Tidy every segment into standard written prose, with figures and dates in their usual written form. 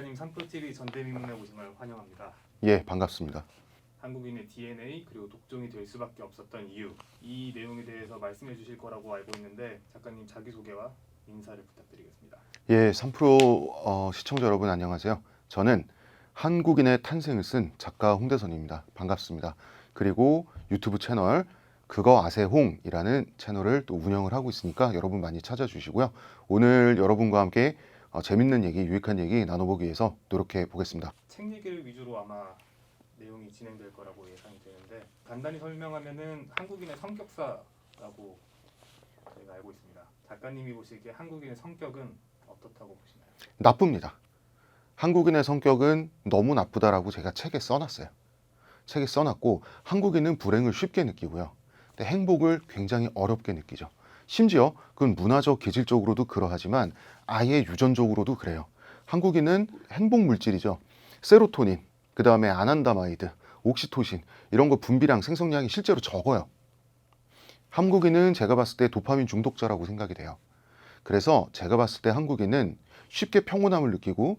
작가님 3프로TV 전대미문에 오신 걸 환영합니다. 예, 반갑습니다. 한국인의 DNA 그리고 독종이 될 수밖에 없었던 이유, 이 내용에 대해서 말씀해 주실 거라고 알고 있는데 작가님 자기소개와 인사를 부탁드리겠습니다. 예, 3프로 시청자 여러분 안녕하세요. 저는 한국인의 탄생을 쓴 작가 홍대선입니다. 반갑습니다. 그리고 유튜브 채널 그거 아세홍이라는 채널을 또 운영을 하고 있으니까 여러분 많이 찾아주시고요. 오늘 여러분과 함께 재밌는 얘기, 유익한 얘기 나눠보기 위해서 노력해 보겠습니다. 책 얘기를 위주로 아마 내용이 진행될 거라고 예상이 되는데 간단히 설명하면은 한국인의 성격사라고 저희가 알고 있습니다. 작가님이 보시기에 한국인의 성격은 어떻다고 보시나요? 나쁩니다. 한국인의 성격은 너무 나쁘다라고 제가 책에 써놨어요. 책에 써놨고 한국인은 불행을 쉽게 느끼고요. 근데 행복을 굉장히 어렵게 느끼죠. 심지어 그건 문화적 기질적으로도 그러하지만 아예 유전적으로도 그래요. 한국인은 행복 물질이죠. 세로토닌, 그 다음에 아난다마이드, 옥시토신 이런 거 분비량, 생성량이 실제로 적어요. 한국인은 제가 봤을 때 도파민 중독자라고 생각이 돼요. 그래서 제가 봤을 때 한국인은 쉽게 평온함을 느끼고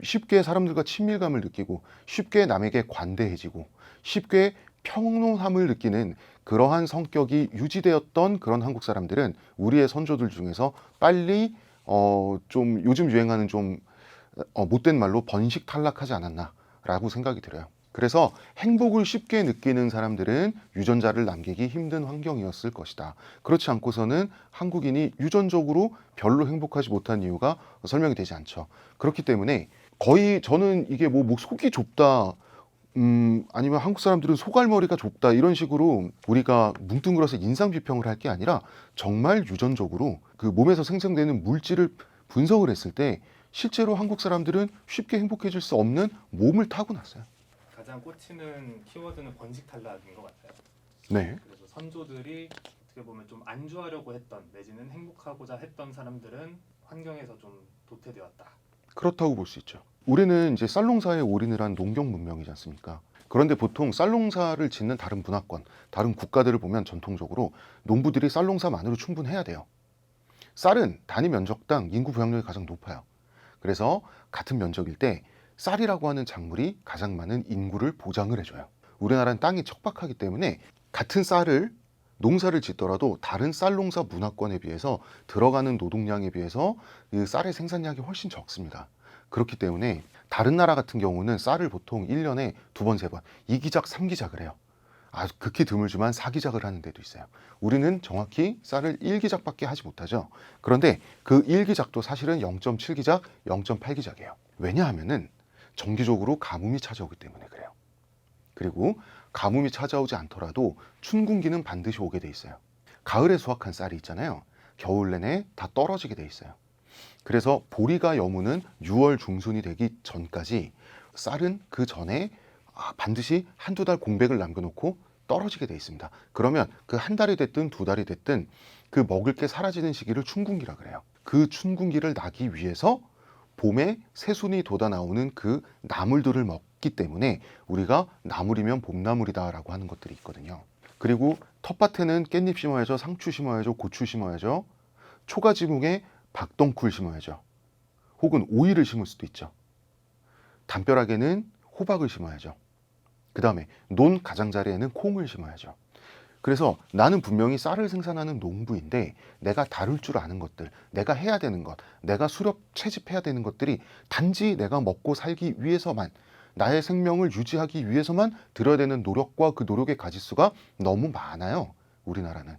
쉽게 사람들과 친밀감을 느끼고 쉽게 남에게 관대해지고 쉽게 평온함을 느끼는 그러한 성격이 유지되었던 그런 한국 사람들은 우리의 선조들 중에서 빨리 좀 요즘 유행하는 좀 못된 말로 번식 탈락하지 않았나라고 생각이 들어요. 그래서 행복을 쉽게 느끼는 사람들은 유전자를 남기기 힘든 환경이었을 것이다. 그렇지 않고서는 한국인이 유전적으로 별로 행복하지 못한 이유가 설명이 되지 않죠. 그렇기 때문에 거의 저는 이게 뭐 속이 좁다, 아니면 한국 사람들은 소갈머리가 좁다 이런 식으로 우리가 뭉뚱그려서 인상 비평을 할 게 아니라 정말 유전적으로 그 몸에서 생성되는 물질을 분석을 했을 때 실제로 한국 사람들은 쉽게 행복해질 수 없는 몸을 타고났어요. 가장 꽂히는 키워드는 번식 탈락인 것 같아요. 네. 그래서 선조들이 어떻게 보면 좀 안주하려고 했던 내지는 행복하고자 했던 사람들은 환경에서 좀 도태되었다. 그렇다고 볼 수 있죠. 우리는 이제 쌀농사에 올인을 한 농경 문명이지 않습니까? 그런데 보통 쌀농사를 짓는 다른 문화권, 다른 국가들을 보면 전통적으로 농부들이 쌀농사만으로 충분해야 돼요. 쌀은 단위 면적당 인구 부양력이 가장 높아요. 그래서 같은 면적일 때 쌀이라고 하는 작물이 가장 많은 인구를 보장을 해줘요. 우리나라는 땅이 척박하기 때문에 같은 쌀을 농사를 짓더라도 다른 쌀 농사 문화권에 비해서 들어가는 노동량에 비해서 이 쌀의 생산량이 훨씬 적습니다. 그렇기 때문에 다른 나라 같은 경우는 쌀을 보통 1년에 2번, 3번, 2기작, 3기작을 해요. 아주 극히 드물지만 4기작을 하는 데도 있어요. 우리는 정확히 쌀을 1기작밖에 하지 못하죠. 그런데 그 1기작도 사실은 0.7기작, 0.8기작이에요. 왜냐하면은 정기적으로 가뭄이 찾아오기 때문에 그래요. 그리고 가뭄이 찾아오지 않더라도 춘궁기는 반드시 오게 돼 있어요. 가을에 수확한 쌀이 있잖아요. 겨울 내내 다 떨어지게 돼 있어요. 그래서 보리가 여무는 6월 중순이 되기 전까지 쌀은 그 전에 반드시 한두 달 공백을 남겨놓고 떨어지게 돼 있습니다. 그러면 그 한 달이 됐든 두 달이 됐든 그 먹을 게 사라지는 시기를 춘궁기라 그래요. 그 춘궁기를 나기 위해서 봄에 새순이 돋아 나오는 그 나물들을 먹기 때문에 우리가 나물이면 봄나물이다라고 하는 것들이 있거든요. 그리고 텃밭에는 깻잎 심어야죠, 상추 심어야죠, 고추 심어야죠, 초가지붕에 박덩쿨 심어야죠. 혹은 오이를 심을 수도 있죠. 담벼락에는 호박을 심어야죠. 그 다음에 논 가장자리에는 콩을 심어야죠. 그래서 나는 분명히 쌀을 생산하는 농부인데 내가 다룰 줄 아는 것들, 내가 해야 되는 것, 내가 수렵 채집해야 되는 것들이 단지 내가 먹고 살기 위해서만, 나의 생명을 유지하기 위해서만 들어야 되는 노력과 그 노력의 가지수가 너무 많아요. 우리나라는.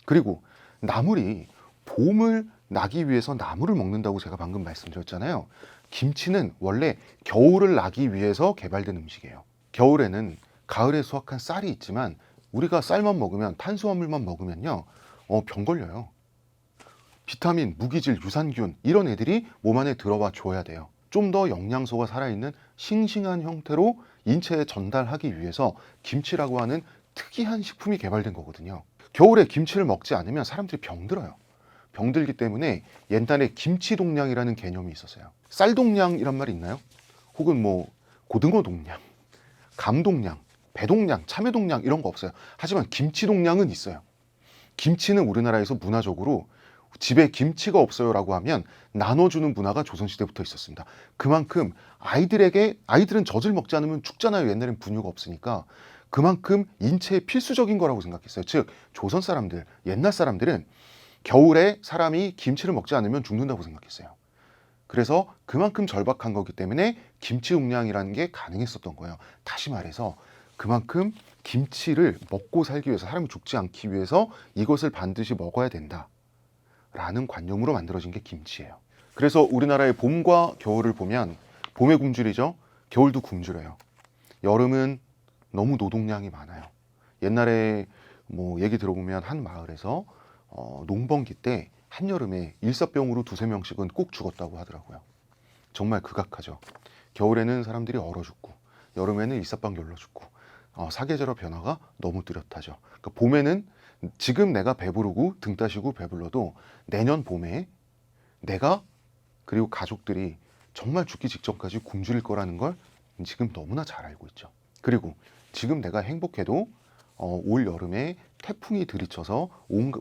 그리고 나물이 봄을 나기 위해서 나물을 먹는다고 제가 방금 말씀드렸잖아요. 김치는 원래 겨울을 나기 위해서 개발된 음식이에요. 겨울에는 가을에 수확한 쌀이 있지만 우리가 쌀만 먹으면, 탄수화물만 먹으면요, 병 걸려요. 비타민, 무기질, 유산균 이런 애들이 몸 안에 들어와 줘야 돼요. 좀 더 영양소가 살아있는 싱싱한 형태로 인체에 전달하기 위해서 김치라고 하는 특이한 식품이 개발된 거거든요. 겨울에 김치를 먹지 않으면 사람들이 병들어요. 병들기 때문에 옛날에 김치동량이라는 개념이 있었어요. 쌀동량이란 말이 있나요? 혹은 뭐 고등어 동량, 감동량, 배동량, 참외동량 이런 거 없어요. 하지만 김치동량은 있어요. 김치는 우리나라에서 문화적으로 집에 김치가 없어요라고 하면 나눠주는 문화가 조선시대부터 있었습니다. 그만큼 아이들은 젖을 먹지 않으면 죽잖아요. 옛날엔 분유가 없으니까. 그만큼 인체에 필수적인 거라고 생각했어요. 즉 조선 사람들, 옛날 사람들은 겨울에 사람이 김치를 먹지 않으면 죽는다고 생각했어요. 그래서 그만큼 절박한 거기 때문에 김치 음량이라는 게 가능했었던 거예요. 다시 말해서 그만큼 김치를 먹고 살기 위해서, 사람이 죽지 않기 위해서 이것을 반드시 먹어야 된다라는 관념으로 만들어진 게 김치예요. 그래서 우리나라의 봄과 겨울을 보면 봄에 굶주리죠. 겨울도 굶주려요. 여름은 너무 노동량이 많아요. 옛날에 뭐 얘기 들어보면 한 마을에서 농번기 때 한여름에 일사병으로 두세 명씩은 꼭 죽었다고 하더라고요. 정말 극악하죠. 겨울에는 사람들이 얼어 죽고 여름에는 일사병 열러 죽고 사계절의 변화가 너무 뚜렷하죠. 그러니까 봄에는 지금 내가 배부르고 등 따시고 배불러도 내년 봄에 내가 그리고 가족들이 정말 죽기 직전까지 굶주릴 거라는 걸 지금 너무나 잘 알고 있죠. 그리고 지금 내가 행복해도 올 여름에 태풍이 들이쳐서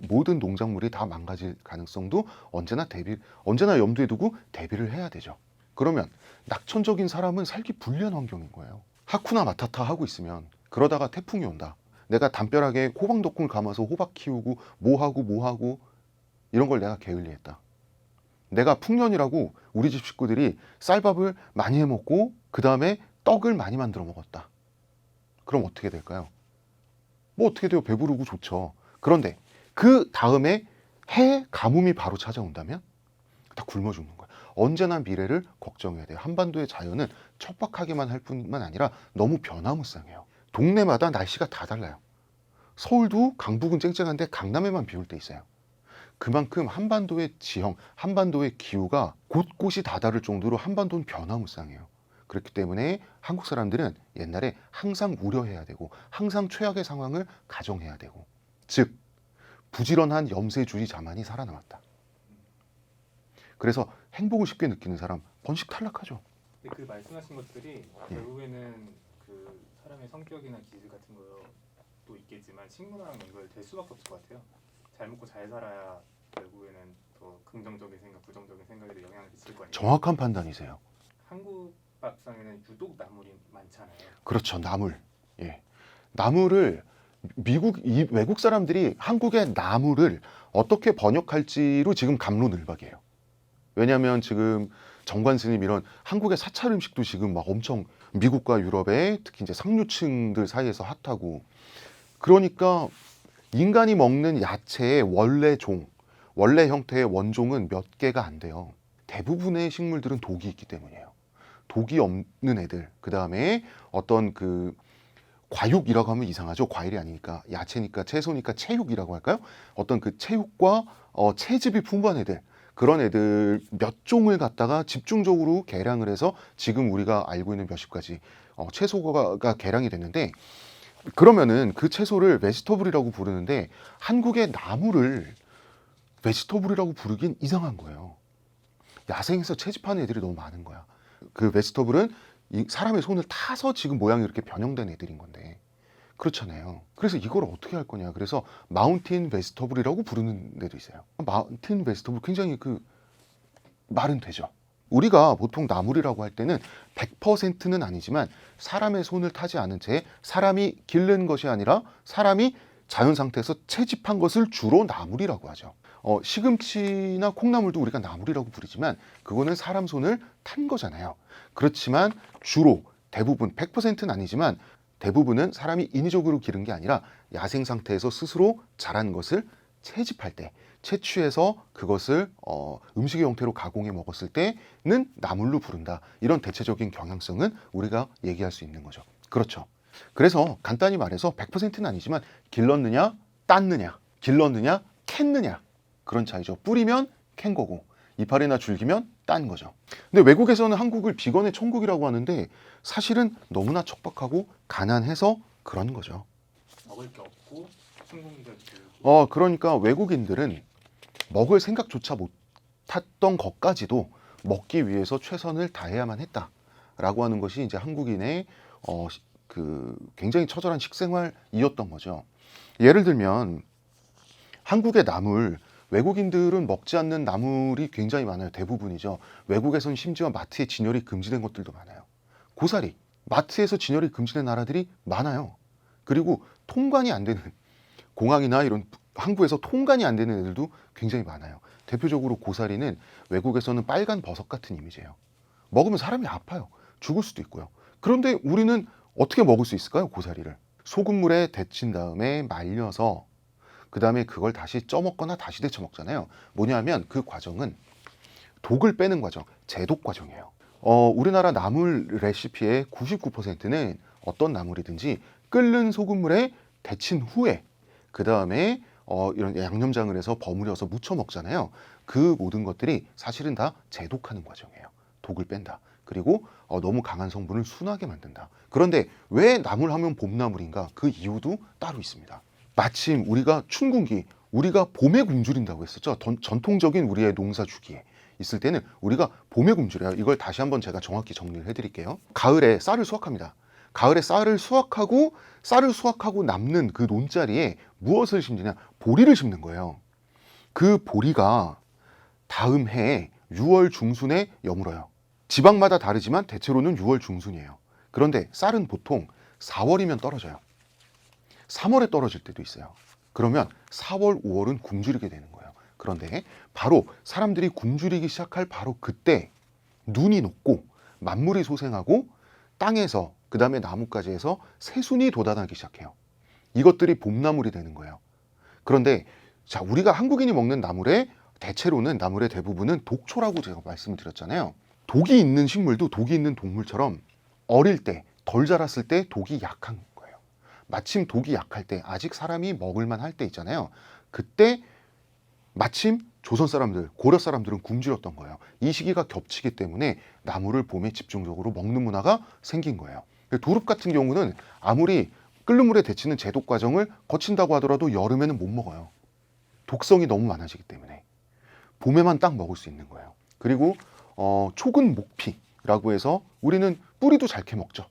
모든 농작물이 다 망가질 가능성도 언제나 염두에 두고 대비를 해야 되죠. 그러면 낙천적인 사람은 살기 불리한 환경인 거예요. 하쿠나 마타타 하고 있으면 그러다가 태풍이 온다. 내가 담벼락에 호박덕콩을 감아서 호박 키우고 뭐하고 이런 걸 내가 게을리했다. 내가 풍년이라고 우리 집 식구들이 쌀밥을 많이 해먹고 그 다음에 떡을 많이 만들어 먹었다. 그럼 어떻게 될까요? 뭐 어떻게 돼요? 배부르고 좋죠. 그런데 그 다음에 가뭄이 바로 찾아온다면 다 굶어 죽는 거예요. 언제나 미래를 걱정해야 돼요. 한반도의 자연은 척박하게만 할 뿐만 아니라 너무 변화무쌍해요. 동네마다 날씨가 다 달라요. 서울도 강북은 쨍쨍한데 강남에만 비 올 때 있어요. 그만큼 한반도의 지형, 한반도의 기후가 곳곳이 다 다를 정도로 한반도는 변화무쌍해요. 그렇기 때문에 한국 사람들은 옛날에 항상 우려해야 되고 항상 최악의 상황을 가정해야 되고, 즉 부지런한 염세주의 자만이 살아남았다. 그래서 행복을 쉽게 느끼는 사람 번식 탈락하죠. 근데 그 말씀하신 것들이 결국에는 그 사람의 성격이나 기질 같은 것도 있겠지만 식문화랑 연결될 수밖에 없을 것 같아요. 잘 먹고 잘 살아야 결국에는 더 긍정적인 생각, 부정적인 생각에도 영향을 미칠 거니까. 정확한 판단이세요. 한국 밥상에는 유독 나물이 많잖아요. 그렇죠. 나물. 예. 나물을 외국 사람들이 한국의 나물을 어떻게 번역할지로 지금 갑론을박이에요. 왜냐하면 지금 정관 스님 이런 한국의 사찰 음식도 지금 막 엄청 미국과 유럽의 특히 이제 상류층들 사이에서 핫하고, 그러니까 인간이 먹는 야채의 원래 형태의 원종은 몇 개가 안 돼요. 대부분의 식물들은 독이 있기 때문이에요. 독이 없는 애들, 그 다음에 어떤 그 과육이라고 하면 이상하죠. 과일이 아니니까 야채니까 채소니까 채육이라고 할까요? 어떤 그 채육과 채즙이 풍부한 애들, 그런 애들 몇 종을 갖다가 집중적으로 개량을 해서 지금 우리가 알고 있는 몇십 가지 채소가 개량이 됐는데, 그러면은 그 채소를 베지터블이라고 부르는데 한국의 나물을 베지터블이라고 부르긴 이상한 거예요. 야생에서 채집하는 애들이 너무 많은 거야. 그 베지터블은 사람의 손을 타서 지금 모양이 이렇게 변형된 애들인 건데 그렇잖아요. 그래서 이걸 어떻게 할 거냐. 그래서 마운틴 베지터블이라고 부르는 데도 있어요. 마운틴 베지터블 굉장히 그 말은 되죠. 우리가 보통 나물이라고 할 때는 100%는 아니지만 사람의 손을 타지 않은 채 사람이 기른 것이 아니라 사람이 자연 상태에서 채집한 것을 주로 나물이라고 하죠. 시금치나 콩나물도 우리가 나물이라고 부르지만 그거는 사람 손을 탄 거잖아요. 그렇지만 주로 대부분 100%는 아니지만 대부분은 사람이 인위적으로 기른 게 아니라 야생 상태에서 스스로 자란 것을 채집할 때, 채취해서 그것을 음식의 형태로 가공해 먹었을 때는 나물로 부른다. 이런 대체적인 경향성은 우리가 얘기할 수 있는 거죠. 그렇죠. 그래서 간단히 말해서 100%는 아니지만 길렀느냐 땄느냐, 길렀느냐 캤느냐, 그런 차이죠. 뿌리면 캔 거고 이파리나 줄기면 딴 거죠. 근데 외국에서는 한국을 비건의 천국이라고 하는데 사실은 너무나 척박하고 가난해서 그런 거죠. 먹을 게 없고 충동기가 들고. 그러니까 외국인들은 먹을 생각조차 못했던 것까지도 먹기 위해서 최선을 다해야만 했다라고 하는 것이 이제 한국인의 그 굉장히 처절한 식생활이었던 거죠. 예를 들면 한국의 나물 외국인들은 먹지 않는 나물이 굉장히 많아요. 대부분이죠. 외국에선 심지어 마트에 진열이 금지된 것들도 많아요. 고사리, 마트에서 진열이 금지된 나라들이 많아요. 그리고 통관이 안 되는 공항이나 이런 항구에서 통관이 안 되는 애들도 굉장히 많아요. 대표적으로 고사리는 외국에서는 빨간 버섯 같은 이미지예요. 먹으면 사람이 아파요. 죽을 수도 있고요. 그런데 우리는 어떻게 먹을 수 있을까요? 고사리를 소금물에 데친 다음에 말려서 그 다음에 그걸 다시 쪄먹거나 다시 데쳐 먹잖아요. 뭐냐면 그 과정은 독을 빼는 과정, 제독 과정이에요. 우리나라 나물 레시피의 99%는 어떤 나물이든지 끓는 소금물에 데친 후에 그 다음에 이런 양념장을 해서 버무려서 무쳐 먹잖아요. 그 모든 것들이 사실은 다 제독하는 과정이에요. 독을 뺀다. 그리고 너무 강한 성분을 순하게 만든다. 그런데 왜 나물하면 봄나물인가? 그 이유도 따로 있습니다. 마침 우리가 춘궁기, 우리가 봄에 굶주린다고 했었죠. 전통적인 우리의 농사 주기에 있을 때는 우리가 봄에 굶주려요. 이걸 다시 한번 제가 정확히 정리를 해드릴게요. 가을에 쌀을 수확합니다. 가을에 쌀을 수확하고 남는 그 논자리에 무엇을 심느냐? 보리를 심는 거예요. 그 보리가 다음 해에 6월 중순에 여물어요. 지방마다 다르지만 대체로는 6월 중순이에요. 그런데 쌀은 보통 4월이면 떨어져요. 3월에 떨어질 때도 있어요. 그러면 4월, 5월은 굶주리게 되는 거예요. 그런데 바로 사람들이 굶주리기 시작할 바로 그때 눈이 녹고 만물이 소생하고 땅에서 그 다음에 나무까지 해서 새순이 돋아나기 시작해요. 이것들이 봄나물이 되는 거예요. 그런데 자, 우리가 한국인이 먹는 나물의 대부분은 독초라고 제가 말씀을 드렸잖아요. 독이 있는 식물도 독이 있는 동물처럼 어릴 때, 덜 자랐을 때 독이 약한 거예요. 마침 독이 약할 때, 아직 사람이 먹을만 할 때 있잖아요. 그때 마침 조선 사람들, 고려 사람들은 굶주렸던 거예요. 이 시기가 겹치기 때문에 나물을 봄에 집중적으로 먹는 문화가 생긴 거예요. 두릅 같은 경우는 아무리 끓는 물에 데치는 제독 과정을 거친다고 하더라도 여름에는 못 먹어요. 독성이 너무 많아지기 때문에 봄에만 딱 먹을 수 있는 거예요. 그리고 촉은 목피라고 해서 우리는 뿌리도 잘 캐먹죠.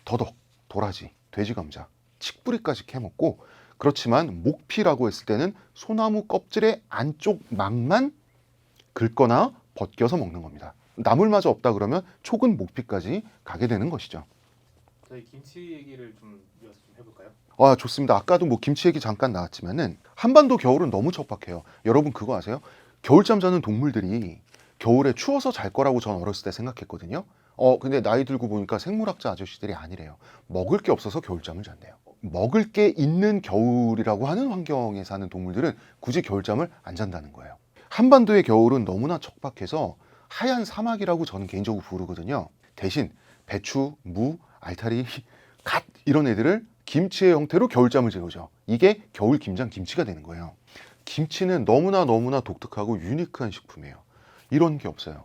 더덕, 도라지, 돼지감자, 칡뿌리까지 캐먹고, 그렇지만 목피라고 했을 때는 소나무 껍질의 안쪽 막만 긁거나 벗겨서 먹는 겁니다. 나물마저 없다 그러면 촉은 목피까지 가게 되는 것이죠. 저희 김치 얘기를 좀 이어서 좀 해볼까요? 좋습니다. 아까도 뭐 김치 얘기 잠깐 나왔지만은 한반도 겨울은 너무 척박해요. 여러분 그거 아세요? 겨울잠 자는 동물들이 겨울에 추워서 잘 거라고 전 어렸을 때 생각했거든요. 근데 나이 들고 보니까 생물학자 아저씨들이 아니래요. 먹을 게 없어서 겨울잠을 잔대요. 먹을 게 있는 겨울이라고 하는 환경에 사는 동물들은 굳이 겨울잠을 안 잔다는 거예요. 한반도의 겨울은 너무나 척박해서 하얀 사막이라고 저는 개인적으로 부르거든요. 대신 배추, 무, 알타리, 갓 이런 애들을 김치의 형태로 겨울잠을 재우죠. 이게 겨울 김장 김치가 되는 거예요. 김치는 너무나 독특하고 유니크한 식품이에요. 이런 게 없어요.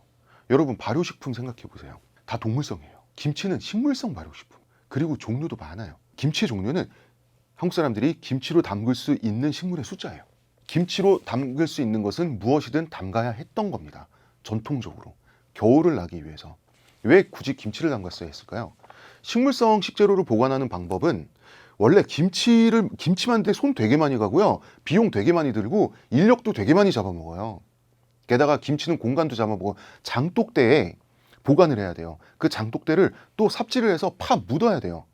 여러분 발효식품 생각해 보세요. 다 동물성이에요. 김치는 식물성 발효식품. 그리고 종류도 많아요. 김치의 종류는 한국 사람들이 김치로 담글 수 있는 식물의 숫자예요. 김치로 담글 수 있는 것은 무엇이든 담가야 했던 겁니다. 전통적으로. 겨울을 나기 위해서. 왜 굳이 김치를 담갔어야 했을까요? 식물성 식재료를 보관하는 방법은 원래 김치 만드는데 손 되게 많이 가고요. 비용 되게 많이 들고 인력도 되게 많이 잡아먹어요. 게다가 김치는 공간도 잡아먹고 장독대에 보관을 해야 돼요. 그 장독대를 또 삽질을 해서 파 묻어야 돼요.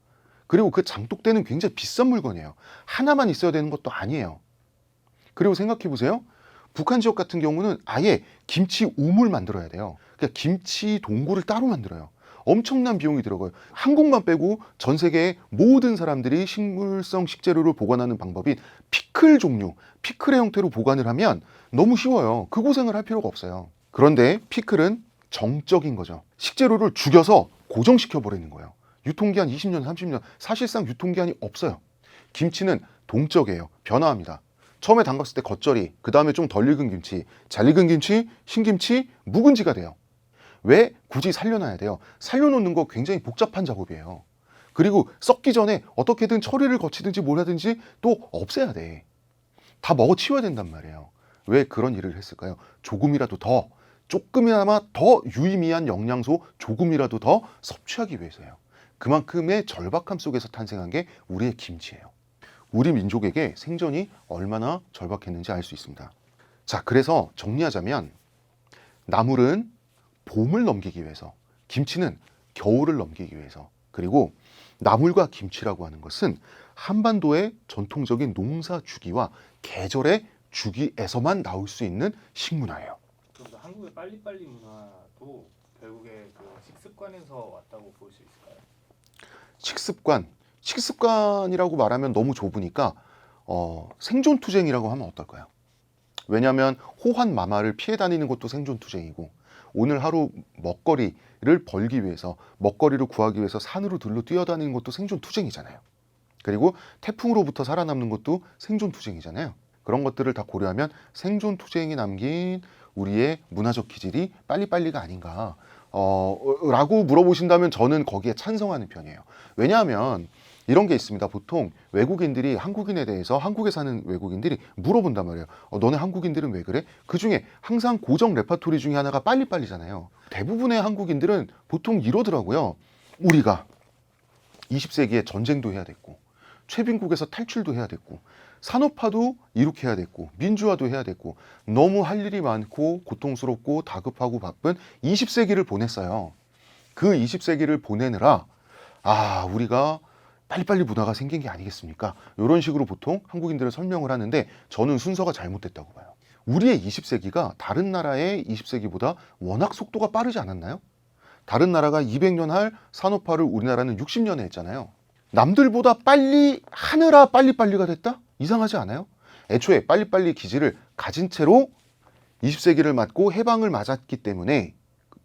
그리고 그 장독대는 굉장히 비싼 물건이에요. 하나만 있어야 되는 것도 아니에요. 그리고 생각해 보세요. 북한 지역 같은 경우는 아예 김치 우물 만들어야 돼요. 그러니까 김치 동굴을 따로 만들어요. 엄청난 비용이 들어가요. 한국만 빼고 전 세계의 모든 사람들이 식물성 식재료를 보관하는 방법인 피클 종류, 피클의 형태로 보관을 하면 너무 쉬워요. 그 고생을 할 필요가 없어요. 그런데 피클은 정적인 거죠. 식재료를 죽여서 고정시켜 버리는 거예요. 유통기한 20년, 30년, 사실상 유통기한이 없어요. 김치는 동적이에요. 변화합니다. 처음에 담갔을 때 겉절이, 그 다음에 좀 덜 익은 김치, 잘 익은 김치, 신김치, 묵은지가 돼요. 왜 굳이 살려놔야 돼요? 살려놓는 거 굉장히 복잡한 작업이에요. 그리고 썩기 전에 어떻게든 처리를 거치든지 뭘 하든지 또 없애야 돼. 다 먹어치워야 된단 말이에요. 왜 그런 일을 했을까요? 조금이나마 더 유의미한 영양소 조금이라도 더 섭취하기 위해서예요. 그만큼의 절박함 속에서 탄생한 게 우리의 김치예요. 우리 민족에게 생전이 얼마나 절박했는지 알 수 있습니다. 자, 그래서 정리하자면 나물은 봄을 넘기기 위해서, 김치는 겨울을 넘기기 위해서, 그리고 나물과 김치라고 하는 것은 한반도의 전통적인 농사 주기와 계절의 주기에서만 나올 수 있는 식문화예요. 그럼 한국의 빨리빨리 문화도 결국에 그 식습관에서 왔다고 볼 수 있을까요? 식습관이라고 말하면 너무 좁으니까 생존투쟁이라고 하면 어떨까요? 왜냐하면 호환 마마를 피해 다니는 것도 생존투쟁이고, 오늘 하루 먹거리를 벌기 위해서, 먹거리를 구하기 위해서 산으로 들로 뛰어다니는 것도 생존투쟁이잖아요. 그리고 태풍으로부터 살아남는 것도 생존투쟁이잖아요. 그런 것들을 다 고려하면 생존투쟁이 남긴 우리의 문화적 기질이 빨리빨리가 아닌가 라고 물어보신다면 저는 거기에 찬성하는 편이에요. 왜냐하면 이런 게 있습니다. 보통 외국인들이 한국인에 대해서, 한국에 사는 외국인들이 물어본단 말이에요. 너네 한국인들은 왜 그래? 그중에 항상 고정 레파토리 중에 하나가 빨리빨리잖아요. 대부분의 한국인들은 보통 이러더라고요. 우리가 20세기에 전쟁도 해야 됐고, 최빈국에서 탈출도 해야 됐고, 산업화도 이룩해야 됐고, 민주화도 해야 됐고, 너무 할 일이 많고 고통스럽고 다급하고 바쁜 20세기를 보냈어요. 그 20세기를 보내느라 우리가 빨리빨리 문화가 생긴 게 아니겠습니까? 이런 식으로 보통 한국인들은 설명을 하는데, 저는 순서가 잘못됐다고 봐요. 우리의 20세기가 다른 나라의 20세기보다 워낙 속도가 빠르지 않았나요? 다른 나라가 200년 할 산업화를 우리나라는 60년에 했잖아요. 남들보다 빨리 하느라 빨리빨리가 됐다? 이상하지 않아요? 애초에 빨리빨리 기질을 가진 채로 20세기를 맞고 해방을 맞았기 때문에,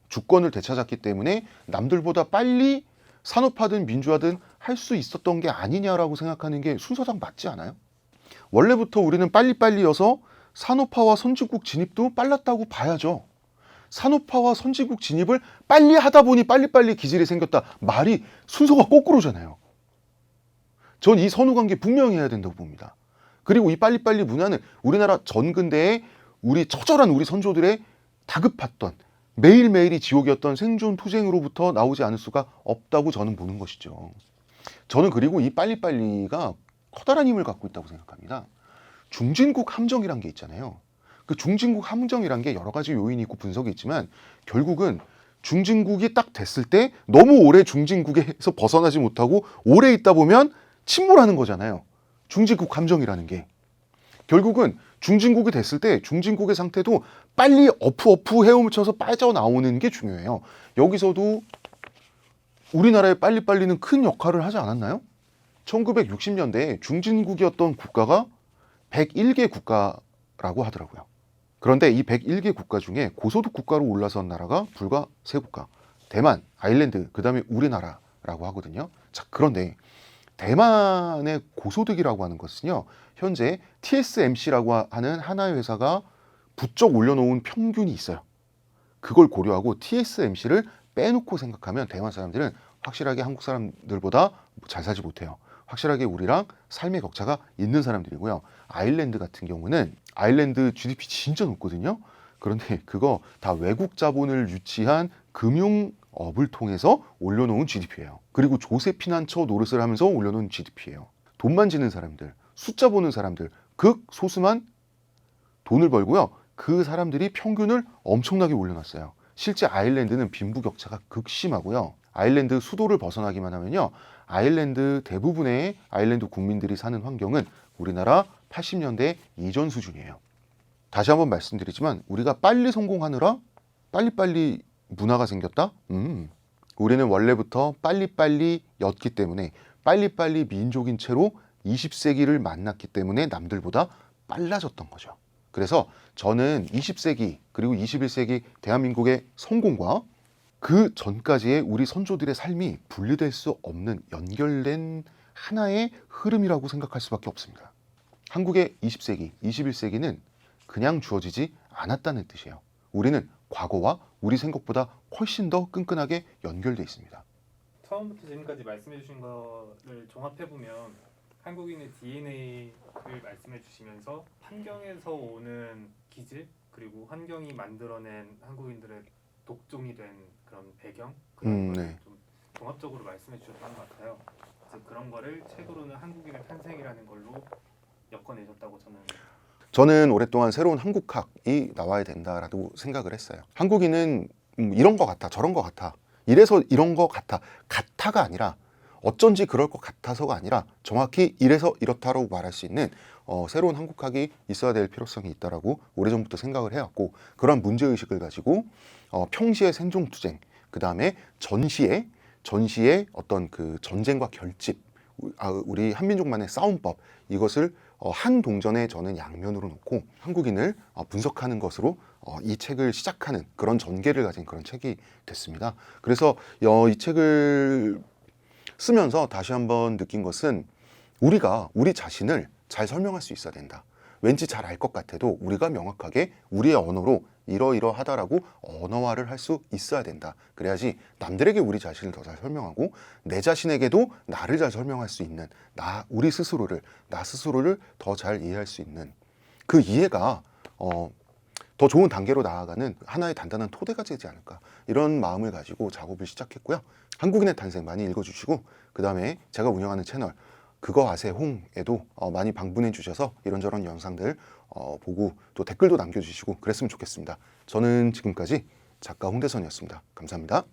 주권을 되찾았기 때문에 남들보다 빨리 산업화든 민주화든 할 수 있었던 게 아니냐라고 생각하는 게 순서상 맞지 않아요? 원래부터 우리는 빨리빨리여서 산업화와 선진국 진입도 빨랐다고 봐야죠. 산업화와 선진국 진입을 빨리 하다 보니 빨리빨리 기질이 생겼다. 말이 순서가 거꾸로잖아요. 전 이 선후관계 분명히 해야 된다고 봅니다. 그리고 이 빨리빨리 문화는 우리나라 전근대에 처절한 우리 선조들의 다급했던, 매일매일이 지옥이었던 생존 투쟁으로부터 나오지 않을 수가 없다고 저는 보는 것이죠. 저는 그리고 이 빨리빨리가 커다란 힘을 갖고 있다고 생각합니다. 중진국 함정이란 게 있잖아요. 그 중진국 함정이란 게 여러 가지 요인이 있고 분석이 있지만, 결국은 중진국이 딱 됐을 때 너무 오래 중진국에서 벗어나지 못하고 오래 있다 보면 침몰하는 거잖아요. 중진국 함정이라는 게. 결국은 중진국이 됐을 때 중진국의 상태도 빨리 어프 헤엄쳐서 빠져나오는 게 중요해요. 여기서도 우리나라의 빨리빨리는 큰 역할을 하지 않았나요? 1960년대에 중진국이었던 국가가 101개 국가라고 하더라고요. 그런데 이 101개 국가 중에 고소득 국가로 올라선 나라가 불과 3국가. 대만, 아일랜드, 그 다음에 우리나라라고 하거든요. 자, 그런데 대만의 고소득이라고 하는 것은요, 현재 TSMC라고 하는 하나의 회사가 부쩍 올려놓은 평균이 있어요. 그걸 고려하고 TSMC를 빼놓고 생각하면 대만 사람들은 확실하게 한국 사람들보다 잘 살지 못해요. 확실하게 우리랑 삶의 격차가 있는 사람들이고요. 아일랜드 같은 경우는 아일랜드 GDP 진짜 높거든요. 그런데 그거 다 외국 자본을 유치한 금융업을 통해서 올려놓은 GDP예요. 그리고 조세 피난처 노릇을 하면서 올려놓은 GDP예요. 돈 만지는 사람들, 숫자 보는 사람들, 극소수만 돈을 벌고요. 그 사람들이 평균을 엄청나게 올려놨어요. 실제 아일랜드는 빈부격차가 극심하고요. 아일랜드 수도를 벗어나기만 하면요, 아일랜드 대부분의 아일랜드 국민들이 사는 환경은 우리나라 80년대 이전 수준이에요. 다시 한번 말씀드리지만, 우리가 빨리 성공하느라 빨리빨리 문화가 생겼다? 우리는 원래부터 빨리빨리였기 때문에, 빨리빨리 민족인 채로 20세기를 만났기 때문에 남들보다 빨라졌던 거죠. 그래서 저는 20세기 그리고 21세기 대한민국의 성공과 그 전까지의 우리 선조들의 삶이 분리될 수 없는 연결된 하나의 흐름이라고 생각할 수밖에 없습니다. 한국의 20세기, 21세기는 그냥 주어지지 않았다는 뜻이에요. 우리는 과거와 우리 생각보다 훨씬 더 끈끈하게 연결되어 있습니다. 처음부터 지금까지 말씀해 주신 거를 종합해 보면 한국인의 DNA를 말씀해 주시면서 환경에서 오는 기질, 그리고 환경이 만들어낸 한국인들의 독종이 된 그런 배경, 그런 거를 네. 좀 종합적으로 말씀해 주셨던 것 같아요. 그래서 그런 거를 책으로는 한국인의 탄생이라는 걸로 엮어내셨다고 저는 저는 오랫동안 새로운 한국학이 나와야 된다라고 생각을 했어요. 한국인은 이런 거 같아, 저런 거 같아, 이래서 이런 거 같아, 같아가 아니라 어쩐지 그럴 것 같아서가 아니라 정확히 이래서 이렇다라고 말할 수 있는 새로운 한국학이 있어야 될 필요성이 있다라고 오래전부터 생각을 해왔고, 그런 문제의식을 가지고 평시의 생존투쟁, 그 다음에 전시의 어떤 그 전쟁과 결집, 우리 한민족만의 싸움법, 이것을 한 동전에 저는 양면으로 놓고 한국인을 분석하는 것으로 이 책을 시작하는 그런 전개를 가진 그런 책이 됐습니다. 그래서 이 책을 쓰면서 다시 한번 느낀 것은 우리가 우리 자신을 잘 설명할 수 있어야 된다. 왠지 잘 알 것 같아도 우리가 명확하게 우리의 언어로 이러이러하다라고 언어화를 할 수 있어야 된다. 그래야지 남들에게 우리 자신을 더 잘 설명하고 내 자신에게도 나를 잘 설명할 수 있는 나 스스로를 더 잘 이해할 수 있는 그 이해가 더 좋은 단계로 나아가는 하나의 단단한 토대가 되지 않을까, 이런 마음을 가지고 작업을 시작했고요. 한국인의 탄생 많이 읽어주시고, 그 다음에 제가 운영하는 채널 그거 아세 홍에도 많이 방문해 주셔서 이런저런 영상들 보고 또 댓글도 남겨주시고 그랬으면 좋겠습니다. 저는 지금까지 작가 홍대선이었습니다. 감사합니다.